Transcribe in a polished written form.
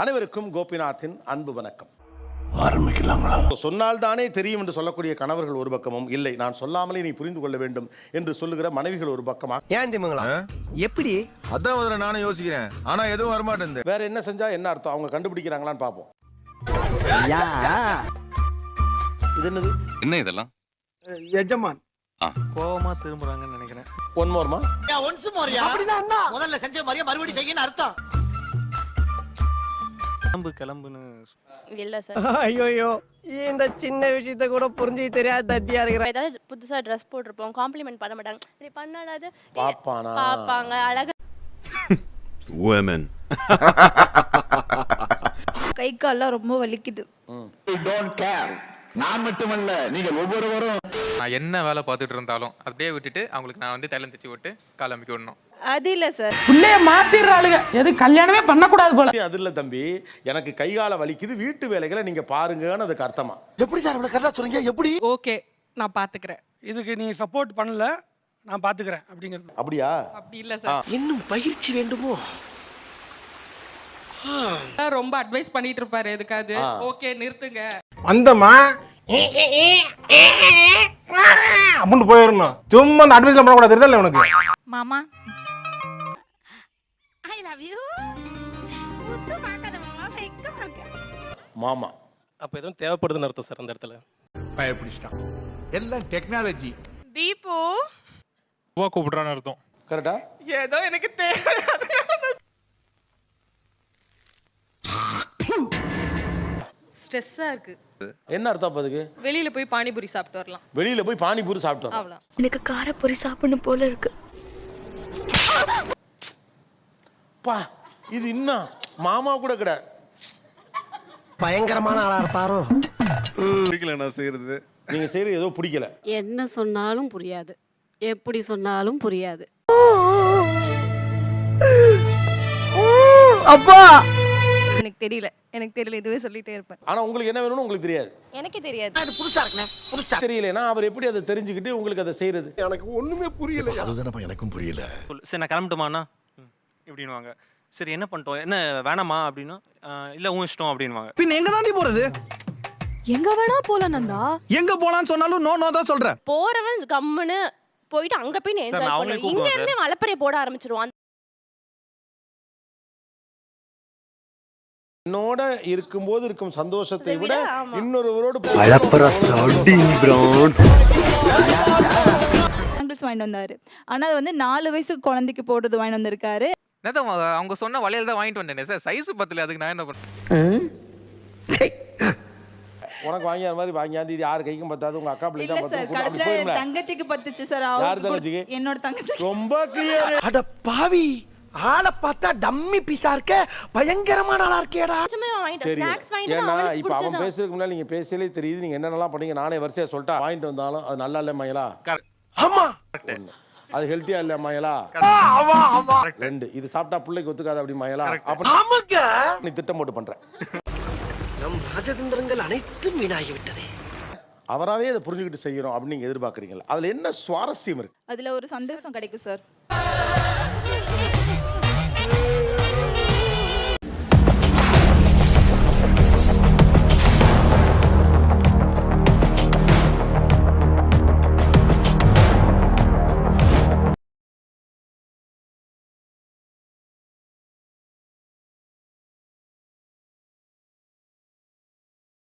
அனைவருக்கும் கோபிநாத்தின் அன்பு வணக்கம். ஆரம்பிக்கலாங்களா? சொன்னால் தானே தெரியும் என்று சொல்லக்கூடிய கணவர்கள் ஒரு பக்கமும், இல்லை நான் சொல்லாமலே நீ புரிந்து கொள்ள வேண்டும் என்று சொல்லுகிற மனைவிகள் ஒரு பக்கமா? ஏன் திமுங்களா? எப்படி? அதான் முதல்ல நானும் யோசிக்கிறேன். ஆனா எதுவும் வரமாட்டேன். வேற என்ன செஞ்சா என்ன அர்த்தம்? அவங்க கண்டுபிடிக்கிறாங்களான்னு பார்ப்போம். இது என்னது? என்ன இதெல்லாம்? எஜமான் கோவமா திரும்புறாங்கன்னு நினைக்கிறேன். ஒன் மோர்மா? ஒன்ஸ் மோரியா? அப்படினா என்ன? முதல்ல செஞ்ச மாதிரியே மறுபடியும் செய்யன்னு அர்த்தம். கிளம்புன்னு இல்ல சார். ஐயோ இந்த சின்ன விஷயத்த கூட புரிஞ்சு தெரியாத தத்தியா இருக்கிற. ஏதாவது புதுசா ட்ரெஸ் போட்டிருப்போம், காம்ப்ளிமெண்ட் பண்ண மாட்டாங்க. இப்படி பண்ணாலாவது பாப்பாங்க அழகா. women கை கால்லாம் ரொம்ப வலிக்குது. don't care. நான் மட்டுமல்ல, நீங்க ஒவ்வொருவரும். நான் என்ன வேலை பார்த்துட்டு இருந்தாலும் அப்படியே விட்டுட்டு அவங்களுக்கு நான் வந்து தைலம் தச்சு விட்டு கால் அமைக்க விடணும். அது இல்ல சார். புள்ளைய மாத்திடுறாளுங்க. எது கல்யாணமே பண்ணக்கூடாது போல. அது இல்ல தம்பி, எனக்கு கை கால வலிக்குது, வீட்டு வேலைகளை நீங்க பாருங்கன்னு அதுக்கு அர்த்தமா? எப்படி சார் இவ்வளவு கரெக்டா சொல்றீங்க? எப்படி? ஓகே நான் பாத்துக்கிறேன். இதுக்கு நீ சப்போர்ட் பண்ணல, நான் பாத்துக்கிறேன் அப்படிங்கிறது. அப்படியா? அப்படி இல்ல சார். இன்னும் பயிற்சி வேண்டுமோ? ரொம்ப அட்வைஸ் பண்ணிட்டு இருப்பாரு எதுக்காது. ஓகே நிறுத்துங்க. அந்தமா அப்படின்னு போயிடணும். சும்மா அந்த அட்வைஸ்ல பண்ணக்கூடாது. தெரியல உனக்கு மாமா மாமா அப்ப எதுவும் தேவைப்படுதுன்னு அர்த்தம் சார் அந்த இடத்துல. பயப்பிடிச்சிட்டான். எல்லாம் டெக்னாலஜி. தீபு கூப்பிடுறான்னு அர்த்தம். கரெக்டா? ஏதோ எனக்கு தேவை. ஸ்ட்ரெஸ்ஸா இருக்கு. என்ன அர்த்தம் அதுக்கு? வெளியில போய் பானிபூரி சாப்பிட்டு வரலாம். வெளியில போய் பானிபூரி சாப்பிட்டோம். அவ்வளவு. எனக்கு காரப்பூரி சாப்பிடணும் போல இருக்கு. பா இது இன்னும் மாமா கூட கிடையாது. பயங்கரமான ஆளா இருப்பாரோ. பிடிக்கல நான் செய்யறது. நீங்க செய்யறது ஏதோ பிடிக்கல. என்ன சொன்னாலும் புரியாது, எப்படி சொன்னாலும் புரியாது. அப்பா எனக்கு தெரியல இதுவே சொல்லிட்டே இருப்பேன். ஆனா உங்களுக்கு என்ன வேணும்னு உங்களுக்கு தெரியாது. எனக்கே தெரியாது. அது புதுசா இருக்குனே. புதுசா தெரியலனா அவர் எப்படி அதை தெரிஞ்சுக்கிட்டு உங்களுக்கு அதை செய்யறது? எனக்கு ஒண்ணுமே புரியல. அதுதானப்பா எனக்கும் புரியல. சரி நான் கிளம்பட்டுமாண்ணா இப்படின்னுவாங்க. சரி என்ன பண்ணிட்டோம், என்ன வேணாமா அப்படின்னா இல்ல உன் இஷ்டம் அப்படின்வாங்க. பின்ன எங்க தாண்டி போறது? எங்க வேணா போலாம் நந்தா. எங்க போலான்னு சொன்னாலும் நோ நோ தான் சொல்றேன். போறவன் கம்முன்னு போயிட்டு அங்க போய் சார், என்ஜாய் நான் அவங்களே பண்ணுவோம். இங்க கூப்பிடுவேன் இருந்து வலப்பறைய போட ஆரம்பிச்சிடுவான். என்னோட இருக்கும்போது இருக்கும் சந்தோஷத்தை விட ஆமா. இன்னொருவரோடு வாங்கிட்டு வந்தாரு. ஆனா அது வந்து 4 வயசு குழந்தைக்கு போடுறது வாங்கிட்டு வந்திருக்காரு. அவங்க சொன்ன வளையல் தான் வாங்கிட்டு வந்தேன் சார். சைஸ் பத்தல, அதுக்கு நான் என்ன பண்ணேன்? உனக்கு வாங்கிய மாதிரி வாங்கியாந்து இது யார் கைக்கும் பத்தாது, உங்க அக்கா பிள்ளை இல்ல தான் சார், பத்தாது. கடைசில தங்கச்சிக்கு பத்துச்சு சார். யார் தங்கச்சிக்கு? என்னோட தங்கச்சி. ரொம்ப கிளியர். அட பாவி, ஆளை பார்த்தா டம்மி பீஸா இருக்க, பயங்கரமான ஆளா இருக்கேடா. சும்மா வாங்கிட்டு தெரியும். ஸ்நாக்ஸ் வாங்கிட்டு ஏன்னா அவனுக்கு இப்ப அவன் பிடிச்சது. பேசுறதுக்கு முன்னாடி நீங்க பேசலே தெரியுது நீங்க என்னென்னலாம் பண்ணீங்க. நானே வரிசையா சொல்லிட்டா வாங்கிட்டு வந்தாலும் அது நல்லா இல்ல மயலா. ஆமா அது ஹெல்த்தியா இல்ல மயலா. ரெண்டு இது சாப்பிட்டா பிள்ளைக்கு ஒத்துக்காது அப்படி மயலா. அப்ப ஆமாங்க, நீ திட்டம் போட்டு பண்ற. நம் ராஜதந்திரங்கள் அனைத்தும் வீணாகி விட்டதே. அவராவே அதை புரிஞ்சுக்கிட்டு செய்யணும் அப்படின்னு நீங்க எதிர்பார்க்கறீங்களா? அதுல என்ன சுவாரஸ்யம் இருக்கு? அதுல ஒரு சந்தோஷம் கிடைக்கும் சார்.